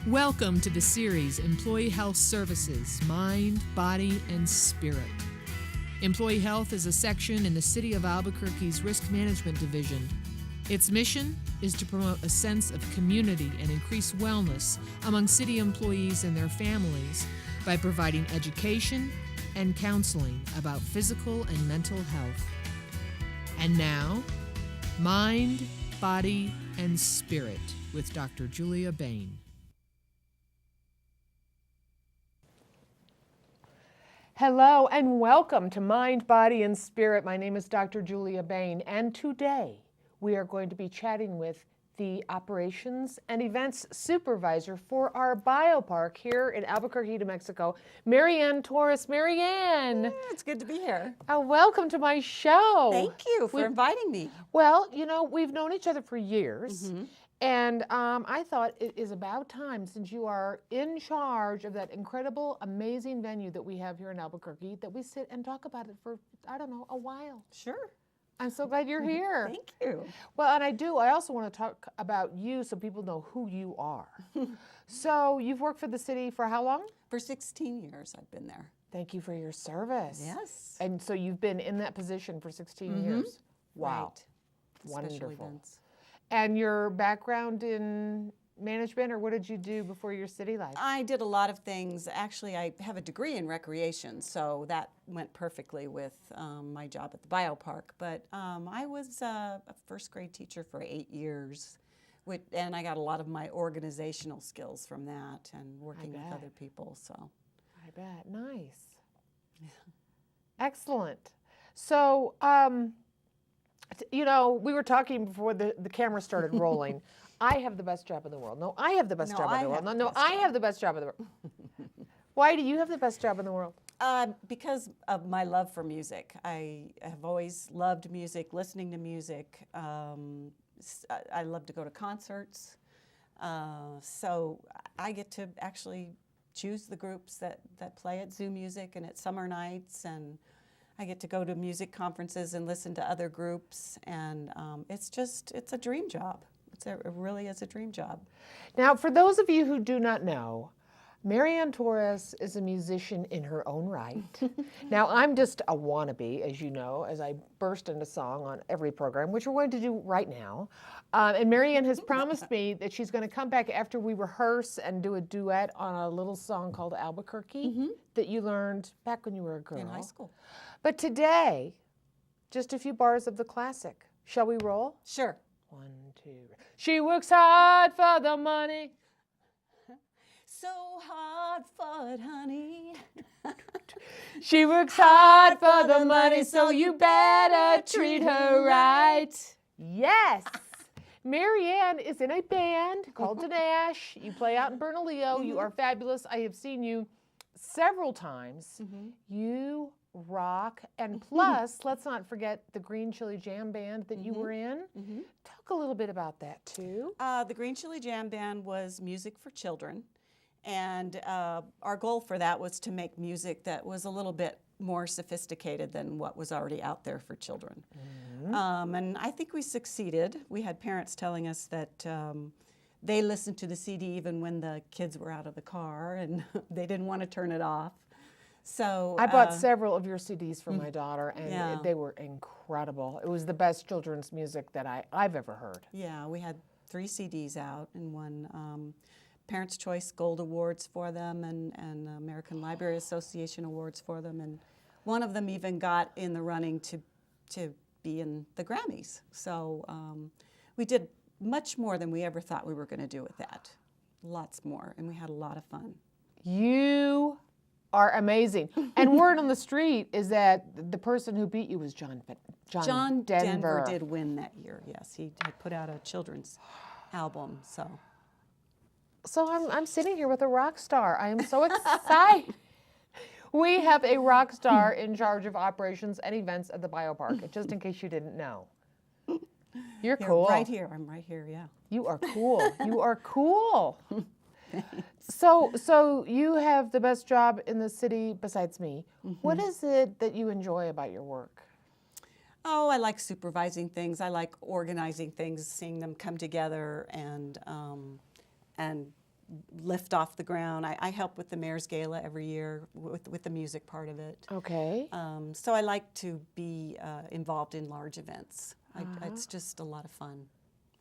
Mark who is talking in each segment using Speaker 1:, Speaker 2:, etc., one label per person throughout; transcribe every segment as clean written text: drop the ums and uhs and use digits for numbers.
Speaker 1: Welcome to the series Employee Health Services, Mind, Body, and Spirit. Employee Health is a section in the City of Albuquerque's Risk Management Division. Its mission is to promote a sense of community and increase wellness among city employees and their families by providing education and counseling about physical and mental health. And now, Mind, Body, and Spirit with Dr. Julia Bain. Hello and welcome to Mind, Body, and Spirit. My name is Dr. Julia Bain, and today we are going to be chatting with the Operations and Events Supervisor for our BIOPARK here in Albuquerque, New Mexico, Maryann Torrez. Maryann!
Speaker 2: It's good to be here.
Speaker 1: Welcome to my show.
Speaker 2: Thank you for inviting me.
Speaker 1: Well, you know, we've known each other for years. And I thought it is about time, since you are in charge of that incredible, amazing venue that we have here in Albuquerque, that we sit and talk about it for, I don't know, a while.
Speaker 2: Sure.
Speaker 1: I'm so glad you're here.
Speaker 2: Thank you.
Speaker 1: Well, and I also want to talk about you so people know who you are. So you've worked for the city for how long?
Speaker 2: For 16 years I've been there.
Speaker 1: Thank you for your service.
Speaker 2: Yes.
Speaker 1: And so you've been in that position for 16 years. Wow.
Speaker 2: Right.
Speaker 1: Wonderful.
Speaker 2: Special events.
Speaker 1: And your background in management, or what did you do before your city life?
Speaker 2: I did a lot of things. Actually, I have a degree in recreation, so that went perfectly with my job at the BioPark. But I was a first grade teacher for 8 years, and I got a lot of my organizational skills from that and working with other people. So
Speaker 1: I bet. Nice. Yeah. Excellent. So, you know, we were talking before the camera started rolling. I have the best job in the world. No, I have the best job in the world. No, I have the best job in the world. Why do you have the best job in the world?
Speaker 2: Because of my love for music. I have always loved music, listening to music. I love to go to concerts. So I get to actually choose the groups that play at Zoo Music and at summer nights, and I get to go to music conferences and listen to other groups, and it's a dream job. It really is a dream job.
Speaker 1: Now, for those of you who do not know, Maryann Torrez is a musician in her own right. Now, I'm just a wannabe, as you know, as I burst into song on every program, which we're going to do right now. And Maryann has promised me that she's going to come back after we rehearse and do a duet on a little song called Albuquerque that you learned back when you were a girl.
Speaker 2: In high school.
Speaker 1: But today, just a few bars of the classic. Shall we roll?
Speaker 2: Sure.
Speaker 1: 1, 2. She works hard for the money.
Speaker 2: So hard for it, honey.
Speaker 1: She works hard for the money, so you better treat her right. Yes. Maryann is in a band called Danash. You play out in Bernalillo. You are fabulous. I have seen you several times. You rock, and plus, let's not forget the Green Chili Jam Band that you were in. Talk a little bit about that too.
Speaker 2: The Green Chili Jam Band was music for children, and our goal for that was to make music that was a little bit more sophisticated than what was already out there for children. And I think we succeeded. We had parents telling us that they listened to the CD even when the kids were out of the car, and they didn't want to turn it off. So
Speaker 1: I bought several of your CDs for my daughter, and they were incredible. It was the best children's music that I've ever heard.
Speaker 2: Yeah, we had 3 CDs out and won Parents' Choice Gold Awards for them and American Library Association Awards for them. And one of them even got in the running to be in the Grammys. So we did much more than we ever thought we were going to do with that. Lots more, and we had a lot of fun.
Speaker 1: You are amazing. And word on the street is that the person who beat you was John Denver.
Speaker 2: Did win that year, yes. He had put out a children's album, so.
Speaker 1: So I'm sitting here with a rock star. I am so excited. We have a rock star in charge of operations and events at the BioPark, just in case you didn't know. You're cool.
Speaker 2: Right here, I'm right here, yeah.
Speaker 1: You are cool. You are cool. So you have the best job in the city besides me. What is it that you enjoy about your work?
Speaker 2: Oh, I like supervising things. I like organizing things, seeing them come together, and lift off the ground. I help with the Mayor's Gala every year with the music part of it.
Speaker 3: Okay.
Speaker 2: So I like to be involved in large events. It's just a lot of fun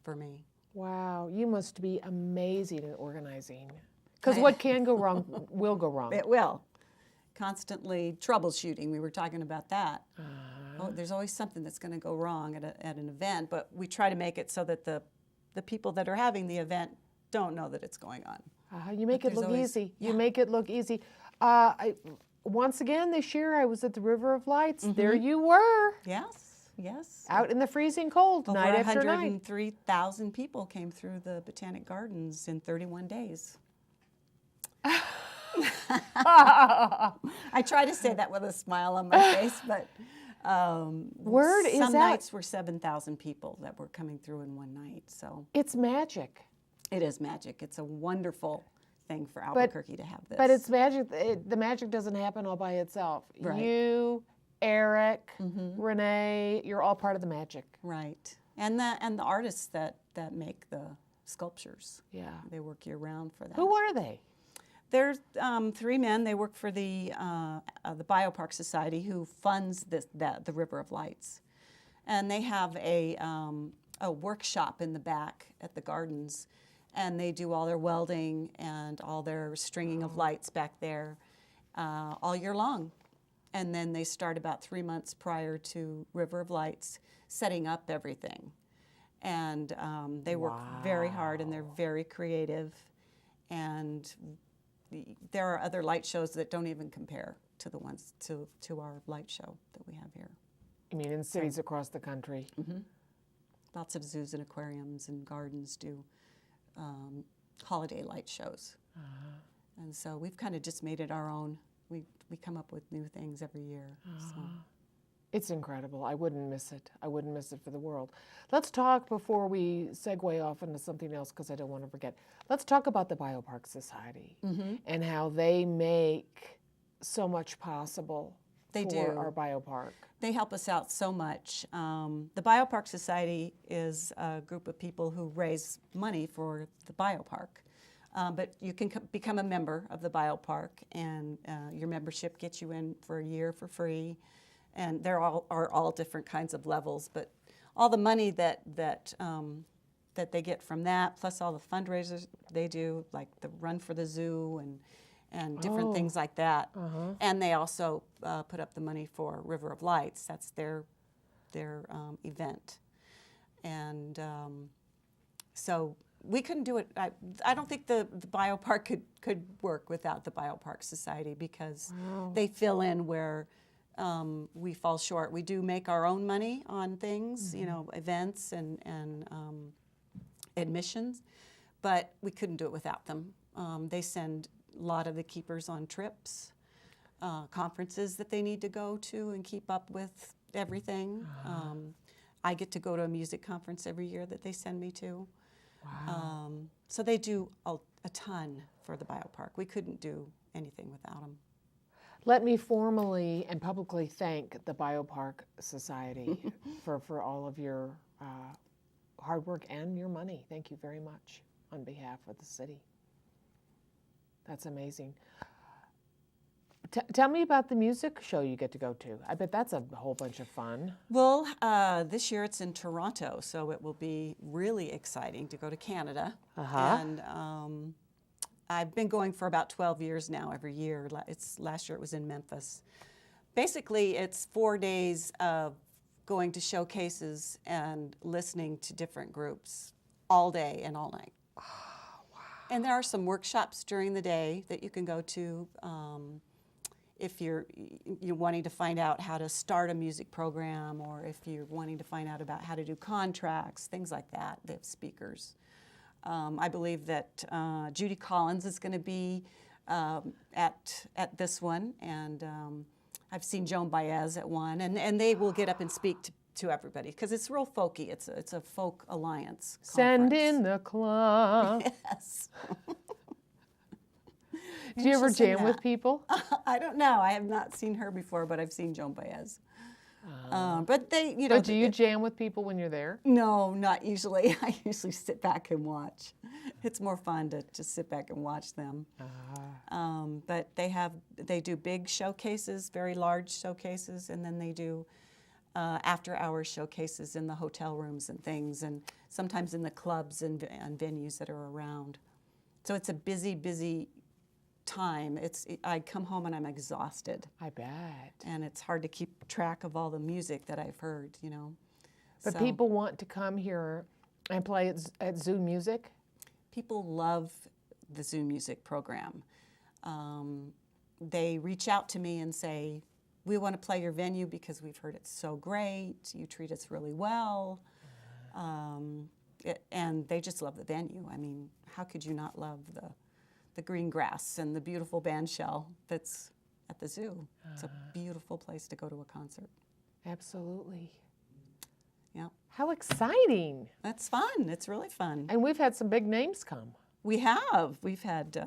Speaker 2: for me.
Speaker 3: Wow, you must be amazing at organizing. Because what can go wrong will go wrong.
Speaker 2: It will. Constantly troubleshooting. We were talking about that. Oh, there's always something that's going to go wrong at an event, but we try to make it so that the people that are having the event don't know that it's going on.
Speaker 3: You make it look easy.
Speaker 2: Yeah.
Speaker 3: You make it look easy. Once again this year, I was at the River of Lights. There you were.
Speaker 2: Yes, yes.
Speaker 3: Out in the freezing cold,
Speaker 2: Over
Speaker 3: night after night.
Speaker 2: 103,000 people came through the Botanic Gardens in 31 days. I try to say that with a smile on my face, but some nights were 7,000 people that were coming through in one night. So
Speaker 3: it's magic.
Speaker 2: It is magic. It's a wonderful thing for Albuquerque to have this.
Speaker 3: But it's magic. The magic doesn't happen all by itself.
Speaker 2: Right.
Speaker 3: You, Eric, Renee, you're all part of the magic.
Speaker 2: Right. And the artists that make the sculptures.
Speaker 3: Yeah.
Speaker 2: They work year round for that.
Speaker 3: Who are they?
Speaker 2: There's 3 men. They work for the BIOPARK Society, who funds the River of Lights, and they have a workshop in the back at the gardens, and they do all their welding and all their stringing of lights back there all year long, and then they start about 3 months prior to River of Lights setting up everything, and they work very hard and they're very creative, and there are other light shows that don't even compare to the ones to our light show that we have here.
Speaker 3: You mean in cities across the country?
Speaker 2: Lots of zoos and aquariums and gardens do holiday light shows. And so we've kind of just made it our own. We come up with new things every year. So.
Speaker 3: It's incredible. I wouldn't miss it. I wouldn't miss it for the world. Let's talk before we segue off into something else, because I don't want to forget. Let's talk about the BIOPARK Society and how they make so much possible for our biopark.
Speaker 2: They help us out so much. The BIOPARK Society is a group of people who raise money for the biopark. But you can become a member of the biopark, and your membership gets you in for a year for free. And there are all different kinds of levels, but all the money that they get from that, plus all the fundraisers they do, like the Run for the Zoo and different things like that. And they also put up the money for River of Lights. That's their event. And so we couldn't do it. I don't think the biopark could work without the BIOPARK Society, because they fill in where we fall short. We do make our own money on things, events and admissions, but we couldn't do it without them. They send a lot of the keepers on trips, conferences that they need to go to and keep up with everything. I get to go to a music conference every year that they send me to.
Speaker 3: Wow.
Speaker 2: So they do a ton for the biopark. We couldn't do anything without them.
Speaker 3: Let me formally and publicly thank the BIOPARK Society for all of your hard work and your money. Thank you very much on behalf of the city. That's amazing. Tell me about the music show you get to go to. I bet that's a whole bunch of fun.
Speaker 2: Well, this year it's in Toronto, so it will be really exciting to go to Canada. And I've been going for about 12 years now, every year. Last year it was in Memphis. Basically, it's 4 days of going to showcases and listening to different groups all day and all night. Oh, wow. And there are some workshops during the day that you can go to if you're wanting to find out how to start a music program, or if you're wanting to find out about how to do contracts, things like that. They have speakers. I believe that Judy Collins is going to be at this one, and I've seen Joan Baez at one, and they will get up and speak to everybody, because it's real folky. It's a folk alliance
Speaker 3: Send
Speaker 2: conference.
Speaker 3: in the club.
Speaker 2: Yes.
Speaker 3: Do you ever jam with people?
Speaker 2: I don't know. I have not seen her before, but I've seen Joan Baez. But they, you know.
Speaker 3: But do you jam with people when you're there?
Speaker 2: No, not usually. I usually sit back and watch. It's more fun to just sit back and watch them. But they do big showcases, very large showcases, and then they do after-hours showcases in the hotel rooms and things, and sometimes in the clubs and venues that are around. So it's a busy, busy time. I come home and I'm exhausted.
Speaker 3: I bet.
Speaker 2: And it's hard to keep track of all the music that I've heard, you know.
Speaker 3: But
Speaker 2: So
Speaker 3: people want to come here and play at Zoo Music?
Speaker 2: people love the Zoo Music program. They reach out to me and say, we want to play your venue because we've heard it's so great, you treat us really well. And they just love the venue. I mean, how could you not love the green grass and the beautiful band shell that's at the zoo? It's a beautiful place to go to a concert.
Speaker 3: Absolutely.
Speaker 2: Yeah.
Speaker 3: How exciting.
Speaker 2: That's fun. It's really fun.
Speaker 3: And we've had some big names come.
Speaker 2: We have. We've had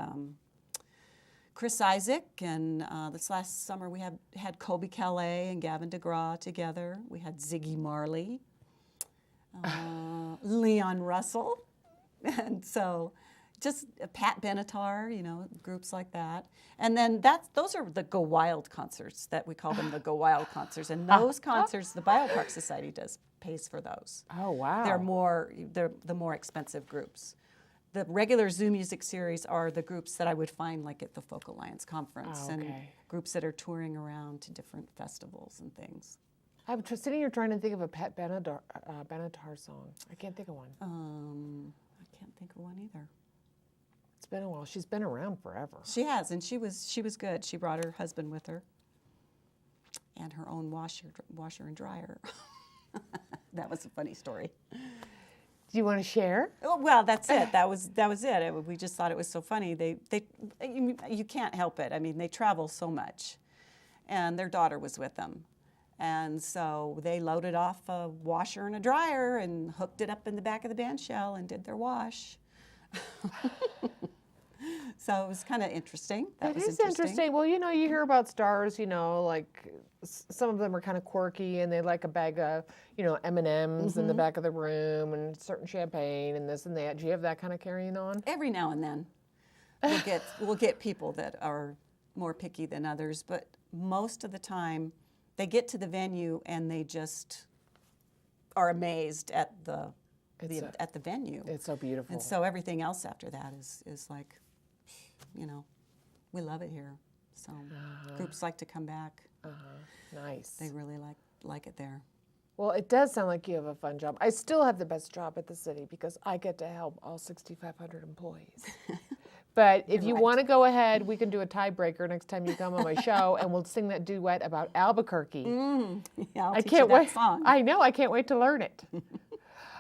Speaker 2: Chris Isaac, and this last summer we had Kobe Calais and Gavin DeGraw together. We had Ziggy Marley, Leon Russell, and so just Pat Benatar, you know, groups like that. And then those are the Go Wild concerts that we call them, the Go Wild concerts. And those concerts, the BIOPARK Society pays for those.
Speaker 3: Oh, wow.
Speaker 2: They're the more expensive groups. The regular Zoo Music series are the groups that I would find like at the Folk Alliance Conference and groups that are touring around to different festivals and things.
Speaker 3: I'm sitting here trying to think of a Pat Benatar song. I can't think of one.
Speaker 2: I can't think of one either.
Speaker 3: It's been a while. She's been around forever.
Speaker 2: She has, and she was good. She brought her husband with her and her own washer and dryer. That was a funny story.
Speaker 3: Do you want to share?
Speaker 2: Oh, well, that's it. That was it. We just thought it was so funny. You can't help it. I mean, they travel so much, and their daughter was with them, and so they loaded off a washer and a dryer and hooked it up in the back of the band shell and did their wash. So it was kind of interesting. That was
Speaker 3: interesting. Well, you know, you hear about stars, you know, like some of them are kind of quirky and they like a bag of, you know, M&Ms in the back of the room and certain champagne and this and that. Do you have that kind of carrying on?
Speaker 2: Every now and then we'll get people that are more picky than others, but most of the time they get to the venue and they just are amazed at the venue.
Speaker 3: It's so beautiful.
Speaker 2: And so everything else after that is like, you know, we love it here. So groups like to come back.
Speaker 3: Nice.
Speaker 2: They really like it there.
Speaker 3: Well, it does sound like you have a fun job. I still have the best job at the city because I get to help all 6,500 employees. But if you want to go ahead, we can do a tiebreaker next time you come on my show, and we'll sing that duet about Albuquerque.
Speaker 2: Yeah,
Speaker 3: I can't wait.
Speaker 2: Song.
Speaker 3: I know. I can't wait to learn it.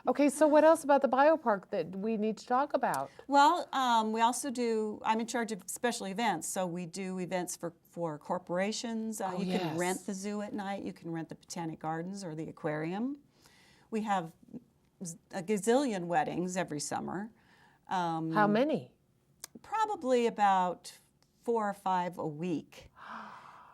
Speaker 3: Okay, so what else about the BIOPARK that we need to talk about?
Speaker 2: Well, we also do, I'm in charge of special events, so we do events for corporations. You can rent the zoo at night, you can rent the Botanic Gardens or the aquarium. We have a gazillion weddings every summer.
Speaker 3: How many?
Speaker 2: Probably about 4 or 5 a week.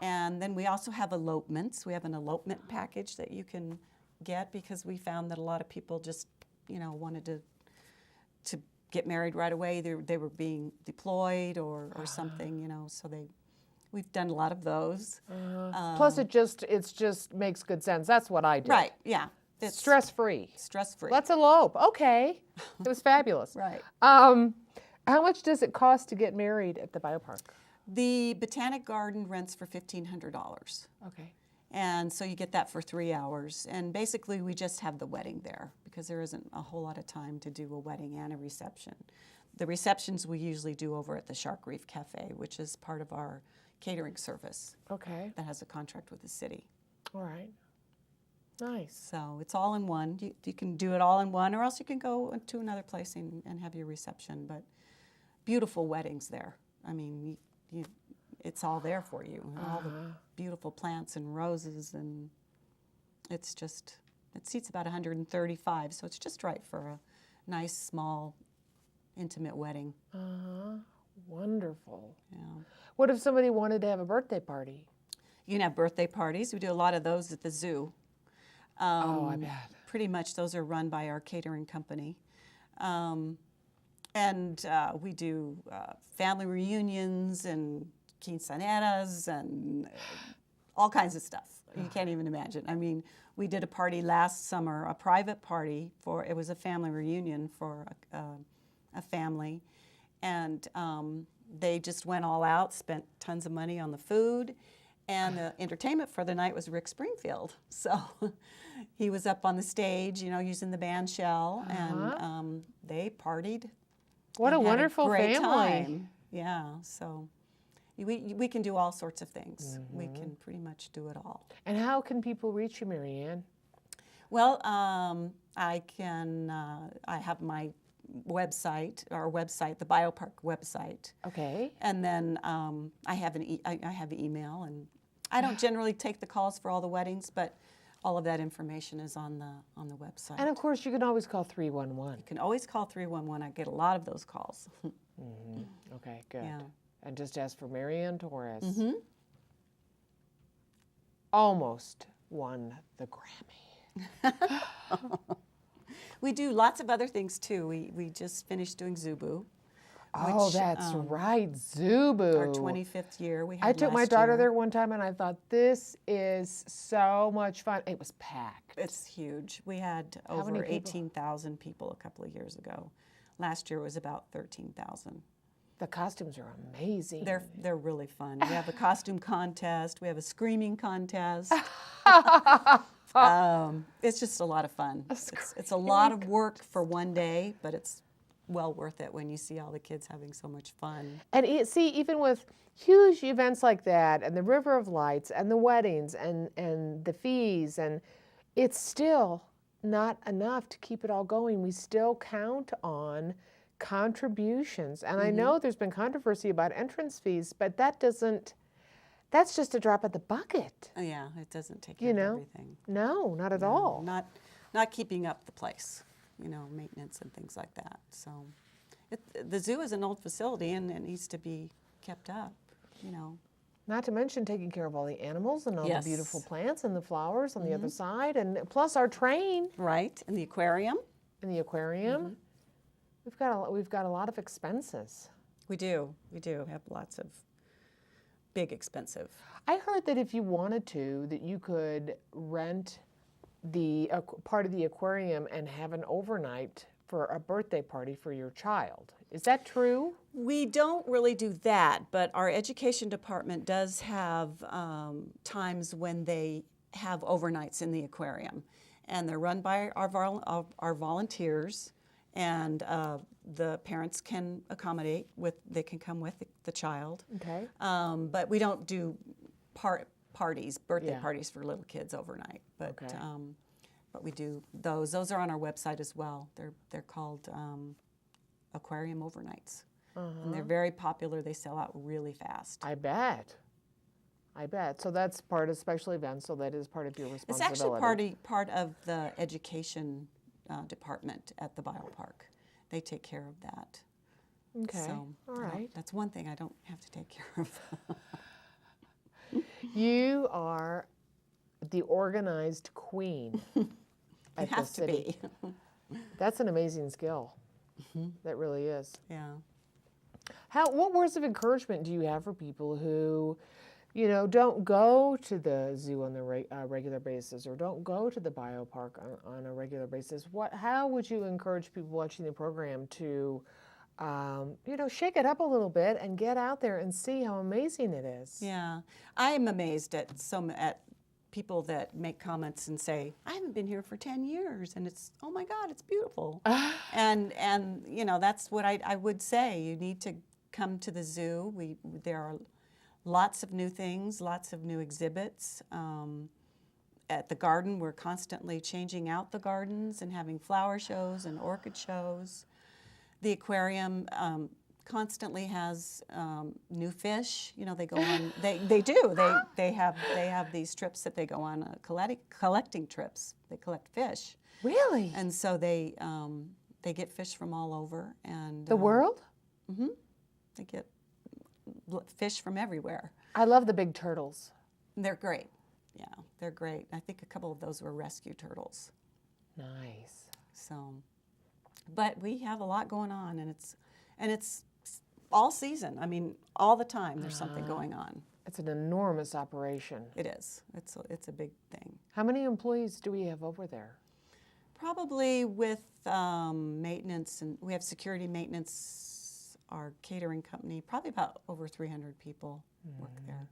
Speaker 2: And then we also have elopements. We have an elopement package that you can get because we found that a lot of people just, you know, wanted to get married right away. They were being deployed or something, you know, so we've done a lot of those.
Speaker 3: Plus it just makes good sense. That's what I do.
Speaker 2: Right, yeah.
Speaker 3: It's stress-free.
Speaker 2: Stress-free.
Speaker 3: Let's elope. Okay. It was fabulous.
Speaker 2: Right.
Speaker 3: How much does it cost to get married at the BIOPARK?
Speaker 2: The Botanic Garden rents for $1,500.
Speaker 3: Okay.
Speaker 2: And so you get that for 3 hours. And basically we just have the wedding there because there isn't a whole lot of time to do a wedding and a reception. The receptions we usually do over at the Shark Reef Cafe, which is part of our catering service.
Speaker 3: Okay.
Speaker 2: That has a contract with the city.
Speaker 3: All right. Nice.
Speaker 2: So it's all in one. You can do it all in one, or else you can go to another place and have your reception. But beautiful weddings there. I mean, it's all there for you. All the beautiful plants and roses, and it seats about 135, so it's just right for a nice, small, intimate wedding.
Speaker 3: Wonderful.
Speaker 2: Yeah.
Speaker 3: What if somebody wanted to have a birthday party?
Speaker 2: You can have birthday parties. We do a lot of those at the zoo.
Speaker 3: I bet.
Speaker 2: Pretty much those are run by our catering company. We do family reunions and quinceañeras and all kinds of stuff. You can't even imagine. I mean, we did a party last summer, a private party it was a family reunion for a family. And they just went all out, spent tons of money on the food. And the entertainment for the night was Rick Springfield. So he was up on the stage, using the band shell, and they partied.
Speaker 3: What a
Speaker 2: and had
Speaker 3: wonderful
Speaker 2: great
Speaker 3: family.
Speaker 2: Time. Yeah, so we can do all sorts of things. We can pretty much do it all.
Speaker 3: And how can people reach you, Maryann?
Speaker 2: Well, I have my website, the BIOPARK website.
Speaker 3: Okay.
Speaker 2: And then I have email, and I don't generally take the calls for all the weddings, but all of that information is on the website.
Speaker 3: And of course, you can always call 311.
Speaker 2: You can always call 311. I get a lot of those calls.
Speaker 3: Okay, good.
Speaker 2: Yeah.
Speaker 3: And just ask for Maryann Torrez. Almost won the Grammy.
Speaker 2: We do lots of other things too. We just finished doing Zubu.
Speaker 3: Oh, that's right, Zubu.
Speaker 2: Our 25th year. We had
Speaker 3: I took my
Speaker 2: last
Speaker 3: daughter
Speaker 2: year.
Speaker 3: there one time, and I thought, this is so much fun. It was packed.
Speaker 2: It's huge. We had
Speaker 3: many
Speaker 2: over
Speaker 3: people?
Speaker 2: 18,000 people a couple of years ago. Last year was about 13,000.
Speaker 3: The costumes are amazing.
Speaker 2: They're really fun. We have a costume contest. We have a screaming contest. It's just a lot of fun. It's a lot of work for one day, but it's well worth it when you see all the kids having so much fun.
Speaker 3: And see, even with huge events like that, and the River of Lights, and the weddings, and the fees, and it's still not enough to keep it all going. We still count on contributions. And I know there's been controversy about entrance fees, but that's just a drop at the bucket.
Speaker 2: Oh, yeah, it doesn't take care of everything.
Speaker 3: No, not at all.
Speaker 2: Not keeping up the place, maintenance and things like that. So the zoo is an old facility, and it needs to be kept up,
Speaker 3: Not to mention taking care of all the animals and all
Speaker 2: Yes.
Speaker 3: the beautiful plants and the flowers on the other side, and plus our train
Speaker 2: Right, and the aquarium.
Speaker 3: in the aquarium. We've got a lot of expenses.
Speaker 2: We do have lots of big expensive.
Speaker 3: I heard that if you wanted to, that you could rent the part of the aquarium and have an overnight for a birthday party for your child. Is that true?
Speaker 2: We don't really do that, but our education department does have times when they have overnights in the aquarium, and they're run by our volunteers, and the parents can accommodate they can come with the child.
Speaker 3: Okay.
Speaker 2: But we don't do birthday
Speaker 3: Yeah.
Speaker 2: parties for little kids overnight. But
Speaker 3: Okay.
Speaker 2: but we do those. Those are on our website as well. They're called aquarium overnights, and they're very popular. They sell out really fast.
Speaker 3: I bet. So that's part of special events, so that is part of your
Speaker 2: It's
Speaker 3: responsibility.
Speaker 2: actually part of the education department at the BIOPARK. They take care of that.
Speaker 3: Okay.
Speaker 2: So
Speaker 3: All right.
Speaker 2: that's one thing I don't have to take care of.
Speaker 3: You are the organized queen
Speaker 2: It
Speaker 3: at the
Speaker 2: has to
Speaker 3: city.
Speaker 2: be.
Speaker 3: That's an amazing skill. That really is.
Speaker 2: Yeah.
Speaker 3: What words of encouragement do you have for people who, don't go to the zoo on the regular basis, or don't go to the BIOPARK on a regular basis? How would you encourage people watching the program to, shake it up a little bit and get out there and see how amazing it is?
Speaker 2: Yeah, I am amazed at people that make comments and say, "I haven't been here for 10 years, and oh my God, it's beautiful." and that's what I would say. You need to come to the zoo. There are lots of new things, lots of new exhibits. At the garden, we're constantly changing out the gardens and having flower shows and orchid shows. The aquarium constantly has new fish. They go on. They do. They have these trips that they go on, collecting trips. They collect fish.
Speaker 3: Really?
Speaker 2: And so they get fish from all over, and
Speaker 3: The world?
Speaker 2: They get fish from everywhere.
Speaker 3: I love the big turtles.
Speaker 2: They're great. Yeah, they're great. I think a couple of those were rescue turtles.
Speaker 3: Nice.
Speaker 2: So, but we have a lot going on, and it's all season. I mean, all the time there's something going on.
Speaker 3: It's an enormous operation.
Speaker 2: It is. It's a big thing.
Speaker 3: How many employees do we have over there?
Speaker 2: Probably with maintenance, and we have security maintenance, our catering company, probably about over 300 people work there.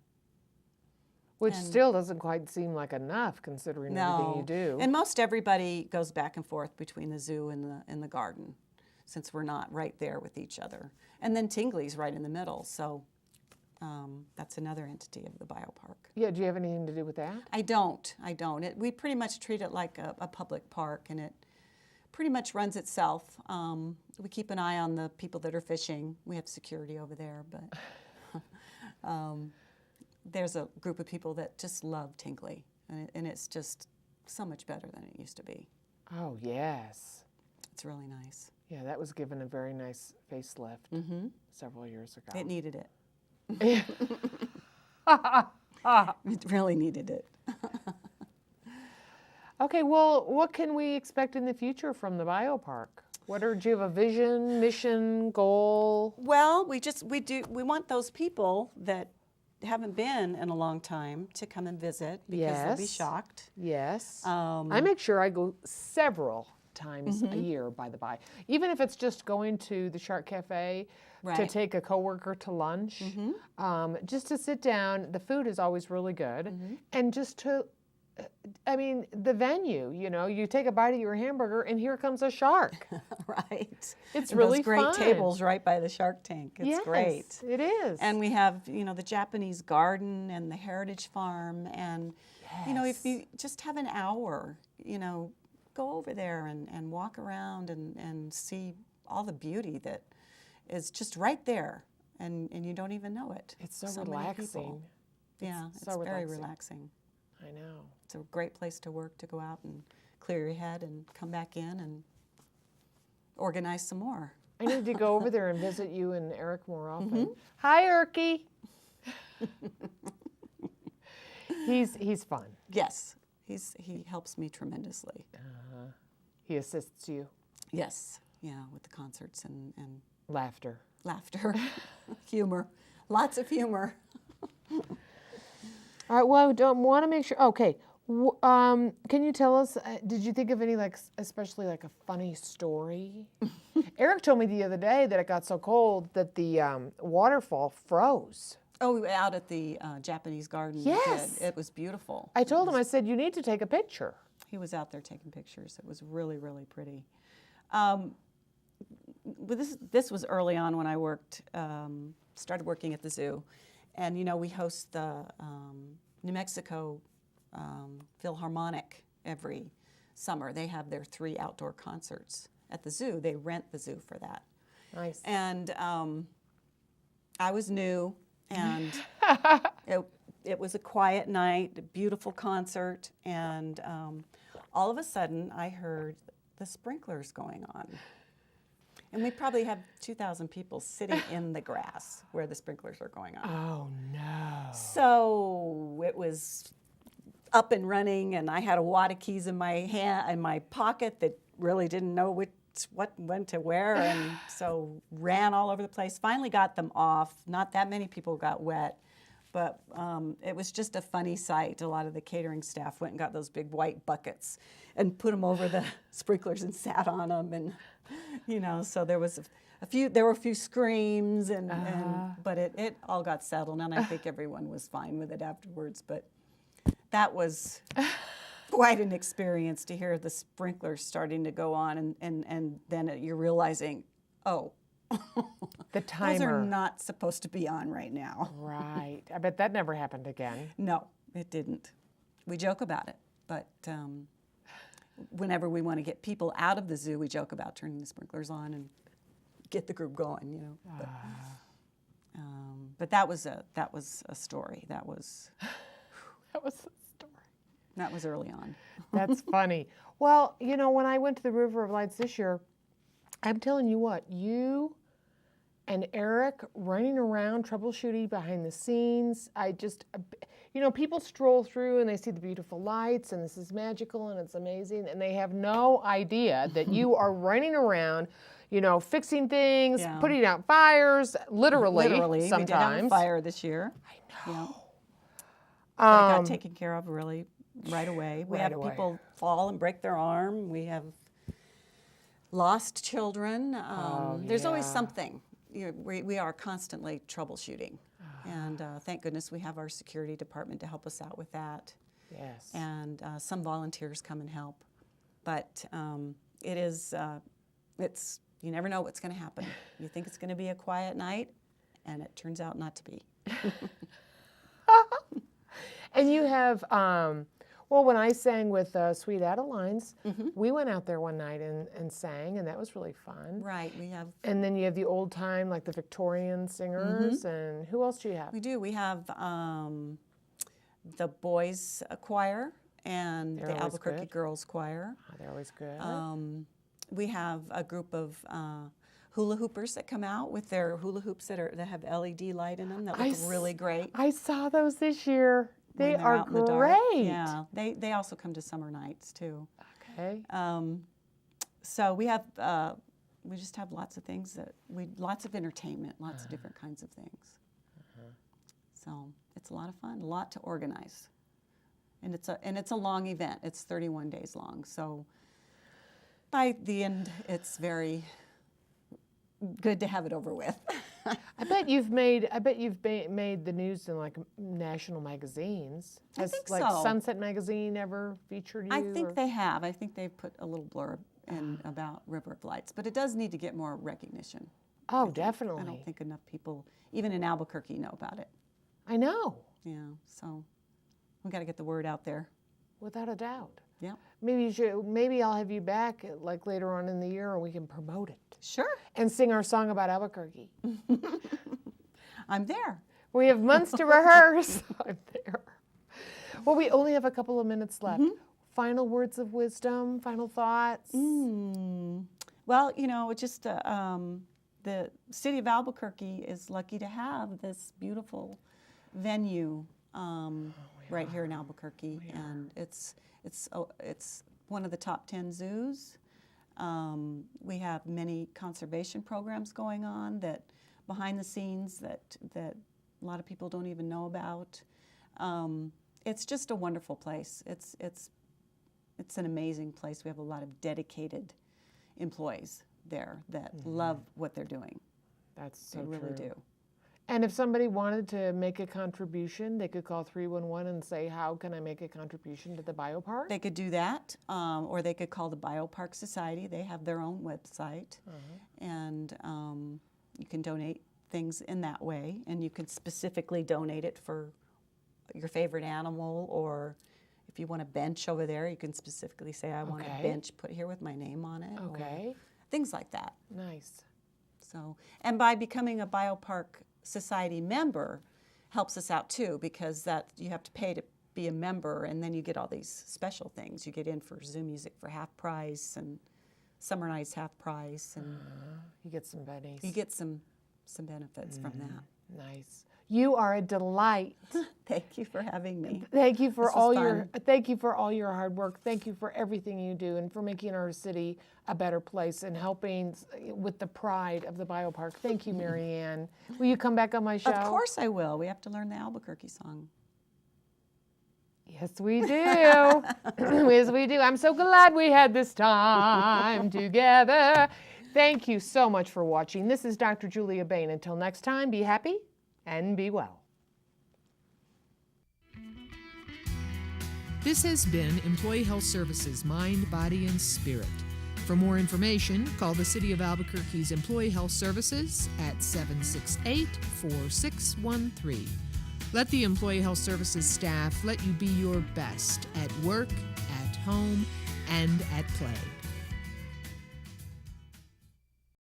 Speaker 3: Which still doesn't quite seem like enough considering everything you do.
Speaker 2: And most everybody goes back and forth between the zoo and the garden, since we're not right there with each other. And then Tingley's right in the middle, so that's another entity of the biopark.
Speaker 3: Yeah, do you have anything to do with that?
Speaker 2: I don't. We pretty much treat it like a public park, and it pretty much runs itself. We keep an eye on the people that are fishing. We have security over there, but there's a group of people that just love Tingley, and it's just so much better than it used to be.
Speaker 3: Oh, yes.
Speaker 2: It's really nice.
Speaker 3: Yeah, that was given a very nice facelift several years ago.
Speaker 2: It needed it. It really needed it.
Speaker 3: Okay, well, what can we expect in the future from the biopark? Do you have a vision, mission, goal?
Speaker 2: Well, we want those people that haven't been in a long time to come and visit, because they'll be shocked.
Speaker 3: Yes. I make sure I go several times a year, by the by. Even if it's just going to the Shark Cafe to take a coworker to lunch, just to sit down. The food is always really good. And just to, I mean, the venue, you take a bite of your hamburger and here comes a shark.
Speaker 2: Right.
Speaker 3: It's
Speaker 2: and
Speaker 3: really
Speaker 2: those great
Speaker 3: fun.
Speaker 2: Tables right by the shark tank. It's great.
Speaker 3: It is.
Speaker 2: And we have, the Japanese garden and the heritage farm. And, if you just have an hour, go over there and walk around and see all the beauty that is just right there. And you don't even know it.
Speaker 3: It's so relaxing.
Speaker 2: Yeah, it's
Speaker 3: so
Speaker 2: very
Speaker 3: relaxing.
Speaker 2: relaxing.
Speaker 3: I know.
Speaker 2: It's a great place to work, to go out and clear your head and come back in and organize some more.
Speaker 3: I need to go over there and visit you and Eric more often. Hi, Erky. He's fun.
Speaker 2: Yes, he helps me tremendously.
Speaker 3: He assists you.
Speaker 2: Yes, yeah, with the concerts and
Speaker 3: Laughter.
Speaker 2: humor, lots of humor.
Speaker 3: All right, well, I don't want to make sure. Okay, can you tell us, did you think of any, especially a funny story? Eric told me the other day that it got so cold that the waterfall froze.
Speaker 2: Oh, out at the Japanese garden.
Speaker 3: Yes.
Speaker 2: It was beautiful.
Speaker 3: I told him, I said, you need to take a picture.
Speaker 2: He was out there taking pictures. It was really, really pretty. But this was early on when I started working at the zoo. And, we host the New Mexico Philharmonic every summer. They have their 3 outdoor concerts at the zoo. They rent the zoo for that.
Speaker 3: Nice.
Speaker 2: And I was new, and it was a quiet night, a beautiful concert, and all of a sudden I heard the sprinklers going on. And we probably have 2,000 people sitting in the grass where the sprinklers are going on.
Speaker 3: Oh, no.
Speaker 2: So it was up and running, and I had a wad of keys in my pocket that really didn't know what went to where, and so ran all over the place. Finally got them off. Not that many people got wet, but it was just a funny sight. A lot of the catering staff went and got those big white buckets and put them over the sprinklers and sat on them, and so there was there were a few screams, but it all got settled, and I think everyone was fine with it afterwards. But that was quite an experience to hear the sprinklers starting to go on, and then you're realizing, oh,
Speaker 3: the timer.
Speaker 2: Those are not supposed to be on right now.
Speaker 3: Right. I bet that never happened again.
Speaker 2: No, it didn't. We joke about it, but whenever we want to get people out of the zoo, we joke about turning the sprinklers on and get the group going, But that was a story. That was
Speaker 3: That was a story.
Speaker 2: That was early on.
Speaker 3: That's funny. Well, when I went to the River of Lights this year, I'm telling you what, you And Eric running around troubleshooting behind the scenes. People stroll through and they see the beautiful lights and this is magical and it's amazing, and they have no idea that you are running around, fixing things,
Speaker 2: Yeah.
Speaker 3: putting out fires, literally sometimes.
Speaker 2: We did have a fire this year.
Speaker 3: I know.
Speaker 2: Yeah. But it got taken care of really right away. We
Speaker 3: Right
Speaker 2: have
Speaker 3: away.
Speaker 2: people fall and break their arm. We have lost children. There's always
Speaker 3: yeah.
Speaker 2: something. We are constantly troubleshooting. And thank goodness we have our security department to help us out with that.
Speaker 3: Yes.
Speaker 2: And some volunteers come and help. But it's you never know what's going to happen. You think it's going to be a quiet night, and it turns out not to be.
Speaker 3: And you have, when I sang with Sweet Adelines, we went out there one night and sang, and that was really fun.
Speaker 2: Right, we have.
Speaker 3: And then you have the old time, like the Victorian singers, and who else do you have?
Speaker 2: We do. We have the boys choir and
Speaker 3: They're
Speaker 2: the
Speaker 3: always
Speaker 2: Albuquerque
Speaker 3: good.
Speaker 2: girls choir.
Speaker 3: Oh, they're always good.
Speaker 2: We have a group of hula hoopers that come out with their hula hoops that have LED light in them that look really great.
Speaker 3: I saw those this year.
Speaker 2: when
Speaker 3: They
Speaker 2: they're
Speaker 3: are
Speaker 2: out in the dark.
Speaker 3: great.
Speaker 2: Yeah, they also come to summer nights too.
Speaker 3: Okay.
Speaker 2: So we just have lots of things lots of entertainment, lots of different kinds of things. So it's a lot of fun, a lot to organize, and it's a long event. It's 31 days long. So by the end, it's very good to have it over with.
Speaker 3: I bet you've made the news in like national magazines.
Speaker 2: I think
Speaker 3: like
Speaker 2: so.
Speaker 3: Sunset Magazine ever featured you?
Speaker 2: I think they have. I think they've put a little blurb in about River of Lights, but it does need to get more recognition.
Speaker 3: Oh, definitely.
Speaker 2: I don't think enough people, even in Albuquerque, know about it.
Speaker 3: I know,
Speaker 2: Yeah, so we got to get the word out there.
Speaker 3: without a doubt.
Speaker 2: Yeah,
Speaker 3: Maybe I'll have you back like later on in the year, and we can promote it
Speaker 2: sure.
Speaker 3: and sing our song about Albuquerque.
Speaker 2: I'm there.
Speaker 3: We have months to rehearse. I'm there. Well, we only have a couple of minutes left. Final words of wisdom, final thoughts.
Speaker 2: Well, just the city of Albuquerque is lucky to have this beautiful venue right here in Albuquerque, and it's one of the top 10 zoos. We have many conservation programs going on that behind the scenes that a lot of people don't even know about. It's just a wonderful place. It's an amazing place. We have a lot of dedicated employees there that love what they're doing.
Speaker 3: That's so
Speaker 2: They really
Speaker 3: true.
Speaker 2: do.
Speaker 3: And if somebody wanted to make a contribution, they could call 311 and say, how can I make a contribution to the BIOPARK?
Speaker 2: They could do that, or they could call the BIOPARK Society. They have their own website, and you can donate things in that way. And you can specifically donate it for your favorite animal, or if you want a bench over there, you can specifically say, I want a bench put here with my name on it.
Speaker 3: Okay.
Speaker 2: Or things like that.
Speaker 3: Nice.
Speaker 2: So, and by becoming a BIOPARK Society member helps us out too, because that you have to pay to be a member, and then you get all these special things. You get in for Zoo music for half price, and summer nights half price, and
Speaker 3: You get some bennies.
Speaker 2: you get some benefits from that.
Speaker 3: Nice. You are a delight.
Speaker 2: Thank you for having me.
Speaker 3: Thank you for
Speaker 2: This was
Speaker 3: all your hard work. Thank you for everything you do and for making our city a better place and helping with the pride of the BIOPARK. Thank you, Maryann. Will you come back on my show?
Speaker 2: Of course I will. We have to learn the Albuquerque song.
Speaker 3: Yes, we do. Yes, we do. I'm so glad we had this time together. Thank you so much for watching. This is Dr. Julia Bain. Until next time, be happy and be well.
Speaker 1: This has been Employee Health Services Mind, Body, and Spirit. For more information, call the City of Albuquerque's Employee Health Services at 768-4613. Let the Employee Health Services staff let you be your best at work, at home, and at play.